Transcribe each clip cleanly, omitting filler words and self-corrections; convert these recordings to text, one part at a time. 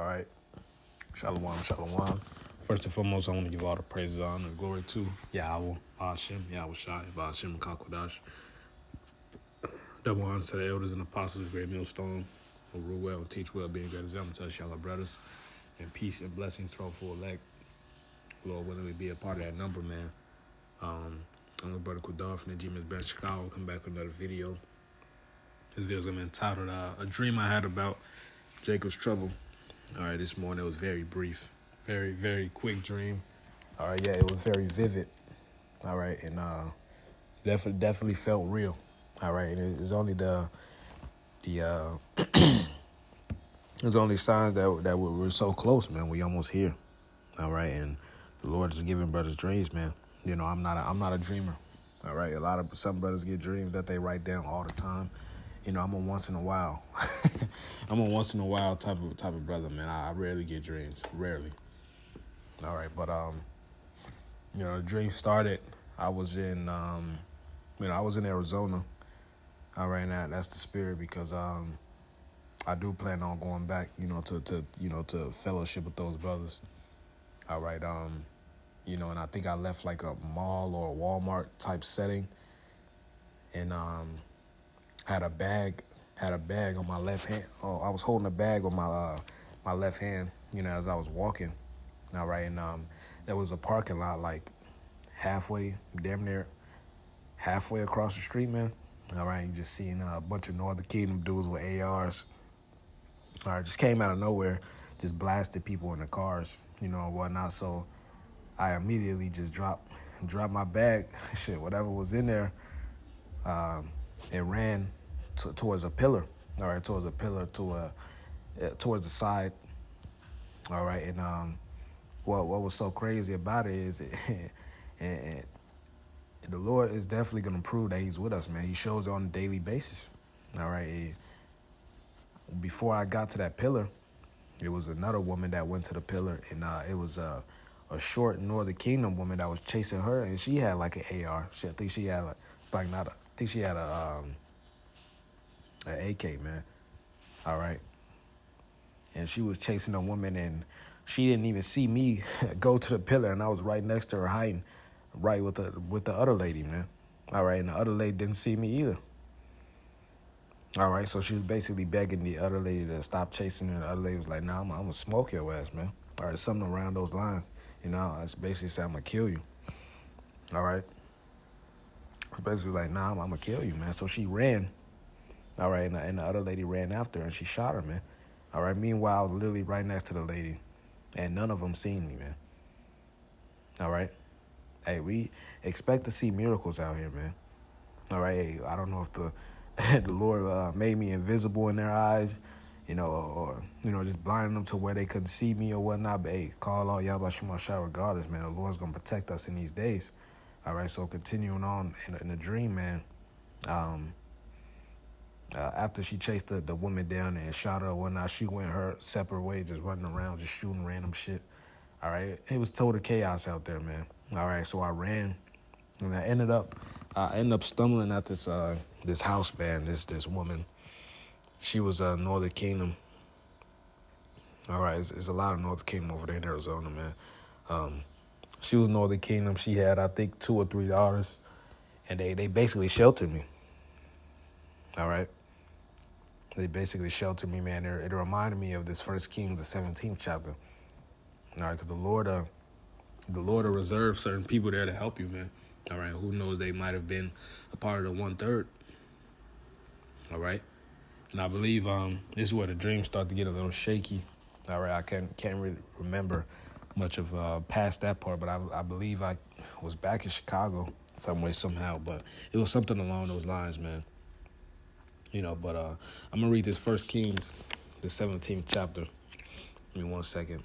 All right. Shalom, shalom. First and foremost, I want to give all the praise, honor, and glory to Yahweh, Hashem, Yahweh Shai, Hashem, Kakodash. Double honor to the elders and apostles, great millstone, who rule well and teach well, being great example to us, y'all brothers. And peace and blessings to all for elect. Lord, willing we be a part of that number, man. I'm with Brother Kudar from the G-Men's Band Chicago. Come back with another video. This video's gonna be entitled A Dream I Had About Jacob's Trouble. All right, this morning it was very brief. Very, very quick dream. All right, yeah, it was very vivid. All right, and definitely felt real. All right, and it's only there's only signs that we're so close, man. We almost here. All right, and the Lord is giving brothers dreams, man. You know, I'm not a dreamer. All right, some brothers get dreams that they write down all the time. You know, I'm a once in a while. I'm a once in a while type of brother, man. I rarely get dreams, rarely. All right, but you know, the dream started. I was in Arizona. All right, now that's the spirit because I do plan on going back, you know, to fellowship with those brothers. All right, you know, and I think I left like a mall or a Walmart type setting, and had a bag on my left hand. Oh, I was holding a bag on my left hand, you know, as I was walking. All right, and there was a parking lot like damn near halfway across the street, man. All right, you just seeing a bunch of Northern Kingdom dudes with ARs. All right, just came out of nowhere, just blasted people in the cars, you know, and whatnot. So I immediately just dropped my bag, shit, whatever was in there. It ran towards a pillar. All right, towards a pillar towards the side. All right, and what was so crazy about it is, and the Lord is definitely gonna prove that He's with us, man. He shows it on a daily basis. All right. Before I got to that pillar, it was another woman that went to the pillar, and it was a short Northern Kingdom woman that was chasing her, and she had like an AR. I think she had an AK, man. All right, and she was chasing a woman, and she didn't even see me go to the pillar, and I was right next to her, hiding, right with the other lady, man. All right, and the other lady didn't see me either. All right, so she was basically begging the other lady to stop chasing her. And the other lady was like, "Nah, I'm gonna smoke your ass, man." All right, something around those lines. You know, it's basically saying, "I'm gonna kill you." All right. It's basically like, "Nah, I'm gonna kill you, man." So she ran. All right, and the other lady ran after her, and she shot her, man. All right, meanwhile, I was literally right next to the lady, and none of them seen me, man. All right. Hey, we expect to see miracles out here, man. All right, hey, I don't know if the Lord made me invisible in their eyes, you know, or you know, just blinding them to where they couldn't see me or whatnot. But hey, call all Yahweh Shema regardless, man. The Lord's gonna protect us in these days. All right, so continuing on in the dream, man. After she chased the woman down and shot her or whatnot, she went her separate way, just running around, just shooting random shit. All right, it was total chaos out there, man. All right, so I ran, and I ended up stumbling at this house, man. This woman, she was Northern Kingdom. All right, there's a lot of Northern Kingdom over there in Arizona, man. She was Northern Kingdom. She had, I think, 2 or 3 daughters, and they basically sheltered me. All right, they basically sheltered me, man. It reminded me of this 1 Kings, the 17th chapter. All right, because the Lord will reserve certain people there to help you, man. All right, who knows? They might have been a part of the 1/3. All right, and I believe this is where the dreams start to get a little shaky. All right, I can't really remember much of past that part, but I believe I was back in Chicago some way, somehow, but it was something along those lines, man. You know, but I'm gonna read this 1 Kings, the 17th chapter. Give me 1 second,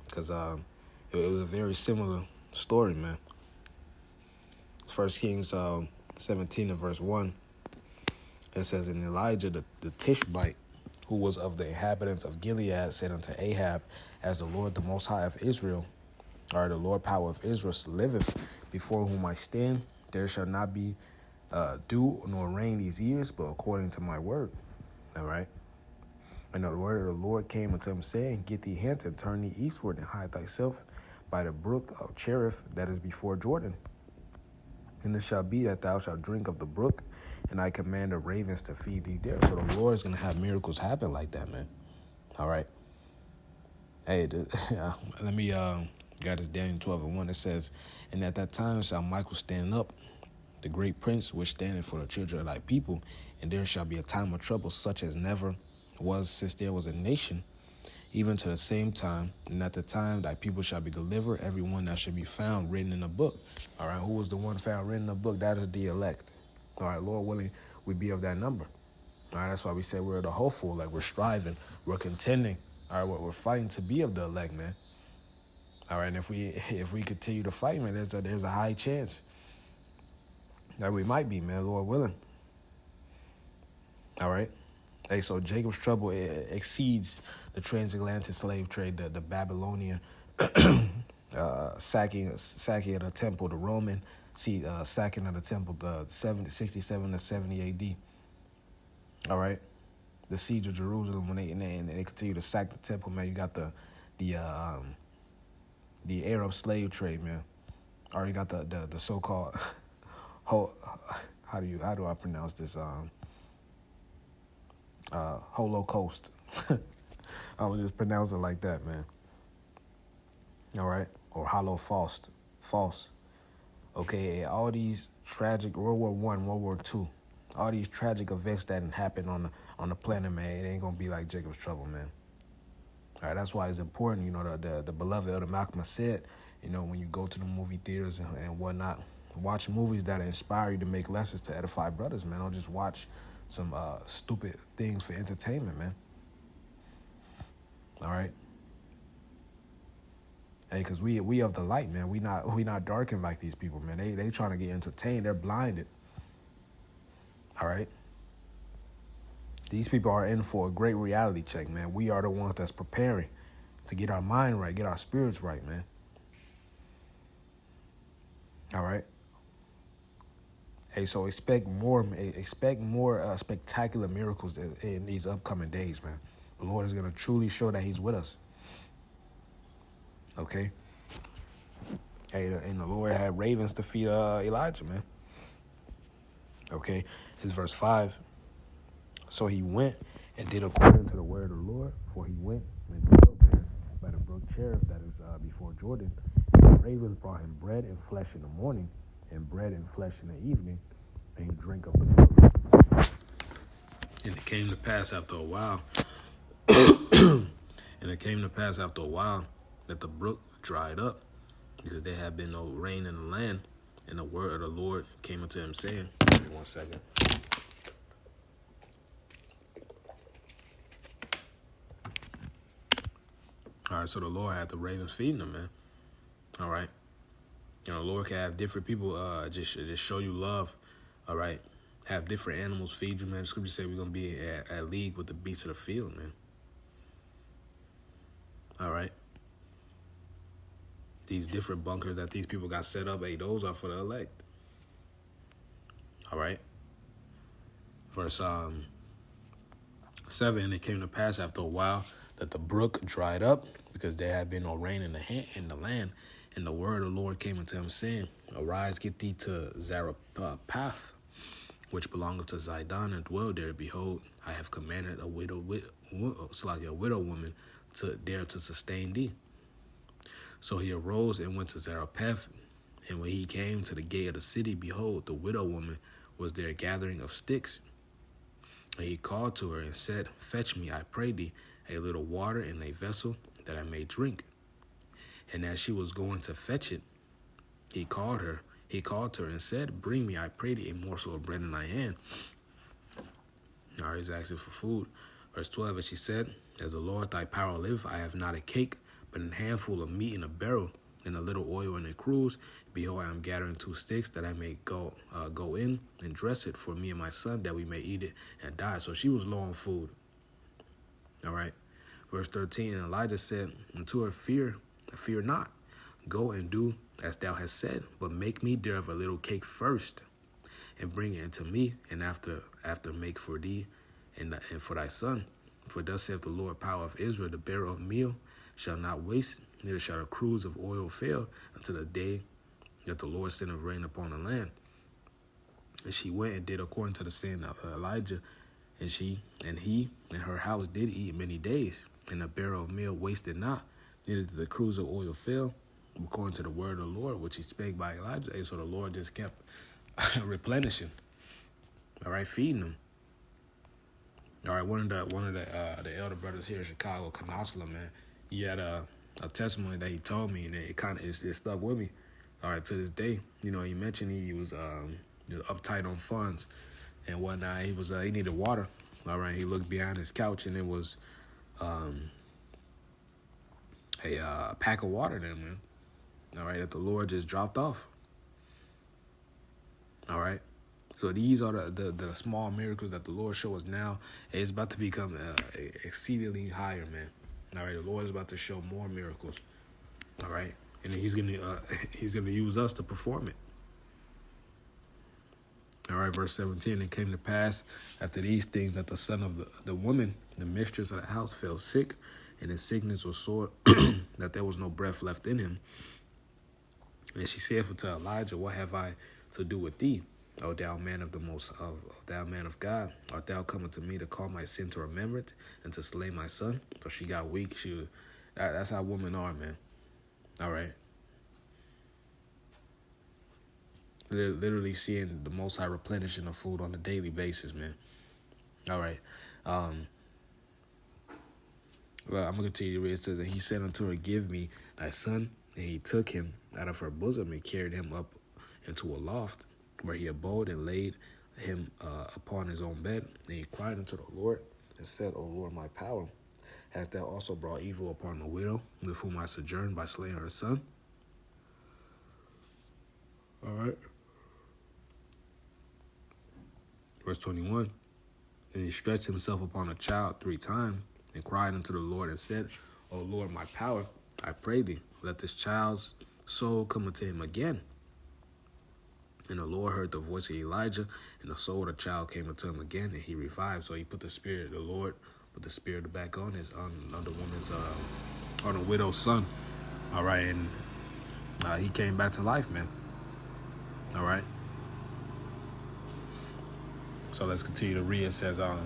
because it was a very similar story, man. 1 Kings 17 and verse 1. It says, "And Elijah the Tishbite, who was of the inhabitants of Gilead, said unto Ahab, As the Lord the Most High of Israel, or the Lord power of Israel, liveth, before whom I stand, there shall not be dew nor rain these years, but according to my word." All right. And the word of the Lord came unto him, saying, Get thee hence, and turn thee eastward, and hide thyself by the brook of Cherith that is before Jordan. And it shall be that thou shalt drink of the brook, and I command the ravens to feed thee there. So the Lord is going to have miracles happen like that, man. All right. Hey, let me got this Daniel 12:1. It says, And at that time shall Michael stand up, the great prince, which standeth for the children of thy people, and there shall be a time of trouble such as never was since there was a nation, even to the same time. And at the time thy people shall be delivered, every one that shall be found written in a book. All right, who was the one found written in a book? That is the elect. All right, Lord willing, we be of that number. All right, that's why we say we're the hopeful, like we're striving, we're contending. All right, we're fighting to be of the elect, man. All right, and if we continue to fight, man, there's a high chance that we might be, man, Lord willing. All right. Hey, so Jacob's trouble exceeds the transatlantic slave trade, the Babylonian sacking of the temple, the Roman sacking of the temple, the 67 to 70 A.D. All right, the siege of Jerusalem when they continue to sack the temple, man. You got the Arab slave trade, man. Or you got the so-called how do I pronounce this Holocaust. I would just pronounce it like that, man. All right, or Holocaust, false. Okay, all these tragic World War I, World War II, all these tragic events that happened on the planet, man. It ain't gonna be like Jacob's trouble, man. All right, that's why it's important, you know, the beloved Elder Malcolm said, you know, when you go to the movie theaters and whatnot, watch movies that inspire you to make lessons to edify brothers, man. Don't just watch some stupid things for entertainment, man. All right. Hey, cause we of the light, man. We not darkened like these people, man. They trying to get entertained. They're blinded. All right. These people are in for a great reality check, man. We are the ones that's preparing to get our mind right, get our spirits right, man. All right. Hey, so expect more spectacular miracles in these upcoming days, man. The Lord is gonna truly show that He's with us. Okay. Hey, and the Lord had ravens to feed Elijah, man. Okay, this is verse 5. So he went and did according to the word of the Lord, for he went and dwelt there by the brook Cherith that is before Jordan. And the ravens brought him bread and flesh in the morning, and bread and flesh in the evening, and he drank of the brook. And it came to pass after a while, that the brook dried up, because there had been no rain in the land. And the word of the Lord came unto him, saying, give me 1 second. All right, so the Lord had the ravens feeding them, man. All right. You know, the Lord can have different people just show you love. All right. Have different animals feed you, man. The scripture say we're going to be at league with the beasts of the field, man. All right. These different bunkers that these people got set up, hey, those are for the elect. All right. Verse 7, and it came to pass after a while that the brook dried up, because there had been no rain in the land. And the word of the Lord came unto him, saying, Arise, get thee to Zarephath, which belongeth to Zidon, and dwell there. Behold, I have commanded a widow woman to sustain thee. So he arose and went to Zarephath. And when he came to the gate of the city, behold, the widow woman was there gathering of sticks. And he called to her and said, Fetch me, I pray thee, a little water in a vessel, that I may drink. And as she was going to fetch it, he called to her and said, Bring me, I pray thee, a morsel of bread in thy hand. Now he's asking for food. Verse 12, and she said, As the Lord thy power live, I have not a cake, but a handful of meat in a barrel, and a little oil in a cruse. Behold, I am gathering 2 sticks, that I may go in and dress it for me and my son, that we may eat it and die. So she was low on food. All right. Verse 13, and Elijah said unto her, Fear not. Go and do as thou hast said, but make me thereof a little cake first, and bring it unto me, and after make for thee and for thy son. For thus saith the Lord, power of Israel, the bearer of meal shall not waste, neither shall the cruse of oil fail until the day that the Lord sendeth rain upon the land. And she went and did according to the saying of Elijah, and he and her house did eat many days, and the barrel of meal wasted not, neither did the cruse of oil fail, according to the word of the Lord, which he spake by Elijah. And so the Lord just kept replenishing, all right, feeding them. All right, one of the elder brothers here in Chicago, Kanasla, man, he had a testimony that he told me, and it stuck with me. All right, to this day, you know, he mentioned he was uptight on funds and whatnot. He needed water. All right, he looked behind his couch, and it was a pack of water there, man. All right, that the Lord just dropped off. All right. So these are the small miracles that the Lord shows us now. It's about to become exceedingly higher, man. All right, the Lord is about to show more miracles. All right, and he's gonna use us to perform it. All right, verse 17. It came to pass after these things that the son of the woman, the mistress of the house, fell sick, and his sickness was sore that there was no breath left in him. And she said unto Elijah, what have I to do with thee, O thou man of thou man of God? Art thou coming to me to call my sin to remembrance and to slay my son? So she got weak. That's how women are, man. All right. Literally seeing the Most High replenishing the food on a daily basis, man. All right. Well, I'm going to continue to read. It says, and he said unto her, give me thy son. And he took him out of her bosom and carried him up into a loft, where he abode and laid him upon his own bed. And he cried unto the Lord and said, O Lord, my power, hast thou also brought evil upon the widow with whom I sojourned by slaying her son? All right. Verse 21. And he stretched himself upon a child 3 times and cried unto the Lord and said, O Lord, my power, I pray thee, let this child's soul come unto him again. And the Lord heard the voice of Elijah, and the soul of the child came unto him again, and he revived. So he put the spirit, the Lord put the spirit back on the woman's, on the widow's son. All right, and he came back to life, man. All right. So let's continue to read. It says, and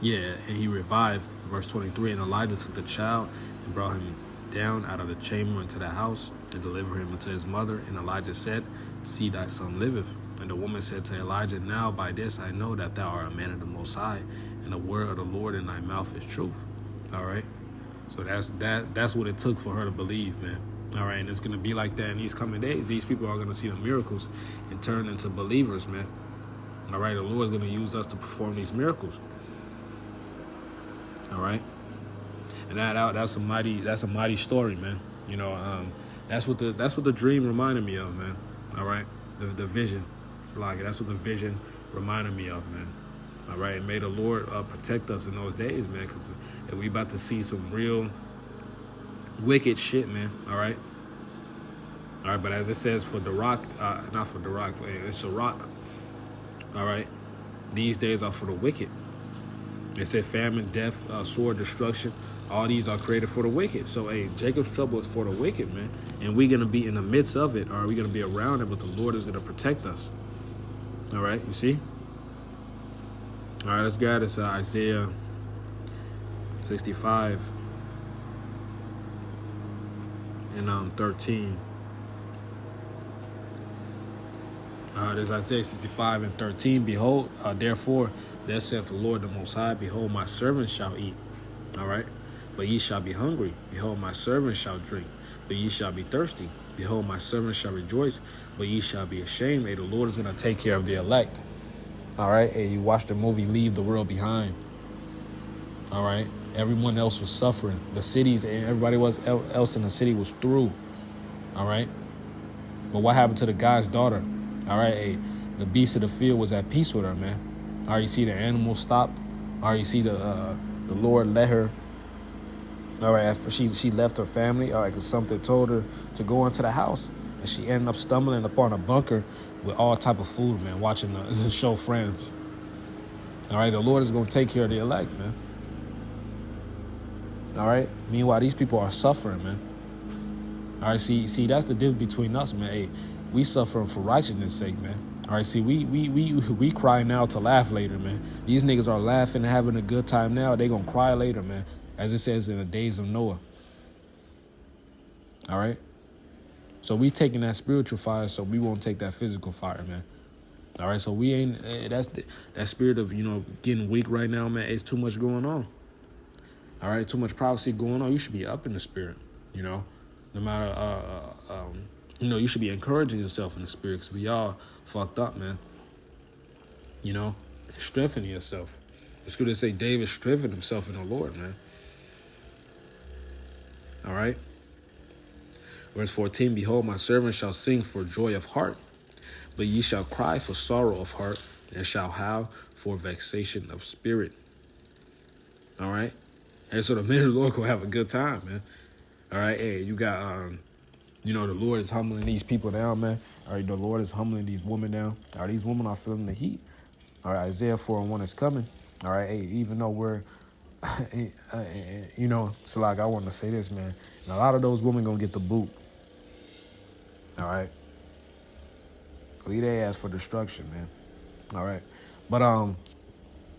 he revived, verse 23, and Elijah took the child and brought him down out of the chamber into the house and delivered him unto his mother. And Elijah said, see, thy son liveth. And the woman said to Elijah, now by this I know that thou art a man of the Most High, and the word of the Lord in thy mouth is truth. All right. So that's what it took for her to believe, man. All right. And it's going to be like that in these coming days. These people are going to see the miracles and turn into believers, man. All right. The Lord is going to use us to perform these miracles. All right. And that's a mighty story, man. You know, that's what the dream reminded me of, man. All right, the vision. It's like that's what the vision reminded me of, man. All right, and may the Lord protect us in those days, man, because we about to see some real wicked shit, man. All right. But as it says for the rock, not for the rock, it's a rock. All right, these days are for the wicked. It said famine, death, sword, destruction. All these are created for the wicked. So, hey, Jacob's trouble is for the wicked, man. And we're going to be in the midst of it, or we're going to be around it, but the Lord is going to protect us. All right, you see? All right, let's go. It's Isaiah 65 and 13. There's Isaiah 65 and 13. Behold, therefore, thus saith the Lord the Most High, behold, my servants shall eat. All right. But ye shall be hungry. Behold, my servants shall drink, but ye shall be thirsty. Behold, my servants shall rejoice, but ye shall be ashamed. Hey, the Lord is going to take care of the elect. All right. Hey, you watch the movie Leave the World Behind. All right. Everyone else was suffering. The cities and everybody else in the city was through. All right. But what happened to the guy's daughter? All right. Hey, the beast of the field was at peace with her, man. All right. You see the animals stopped. All right. You see the Lord let her. All right, after she left her family, all right, because something told her to go into the house. And she ended up stumbling upon a bunker with all type of food, man, watching the show Friends. All right, the Lord is going to take care of the elect, man. All right. Meanwhile, these people are suffering, man. All right. See, that's the difference between us, man. Hey, we suffering for righteousness' sake, man. All right. See, we cry now to laugh later, man. These niggas are laughing and having a good time now. They gonna cry later, man. As it says in the days of Noah. All right. So we taking that spiritual fire, so we won't take that physical fire, man. All right. So we ain't. That spirit of getting weak right now, man. It's too much going on. All right, too much prophecy going on. You should be up in the spirit, no matter, you should be encouraging yourself in the spirit because we all fucked up, man. Strengthening yourself. The scripture say David strengthened himself in the Lord, man. All right. Verse 14, behold, my servant shall sing for joy of heart, but ye shall cry for sorrow of heart and shall howl for vexation of spirit. All right. And so the men of the Lord gonna have a good time, man. All right, hey, you got, the Lord is humbling these people down, man. All right, the Lord is humbling these women down. All right, these women are feeling the heat. All right, Isaiah 4:1 is coming. All right, hey, even though we're, so like I want to say this, man. And a lot of those women gonna get the boot. All right, lead their ass for destruction, man. All right, but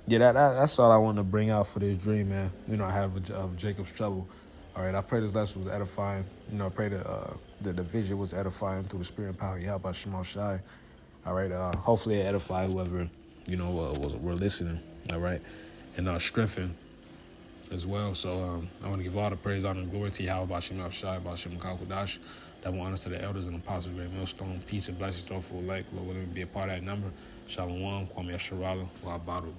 yeah, that's all I wanted to bring out for this dream, man. I have of Jacob's trouble. All right, I pray this lesson was edifying. I pray that the vision was edifying through the spirit and power of Yahweh Shema Shai. All right, hopefully it edify whoever, were listening. All right, and strengthen as well. So I want to give all the praise, honor, and glory to Yahweh Shema Shai, Bashem Kakodash. That will honor to the elders and apostles, great millstone, peace and blessings, throw full lake. Lord, willing to be a part of that number. Shalom, Kwame Yasharala, Wa Badu.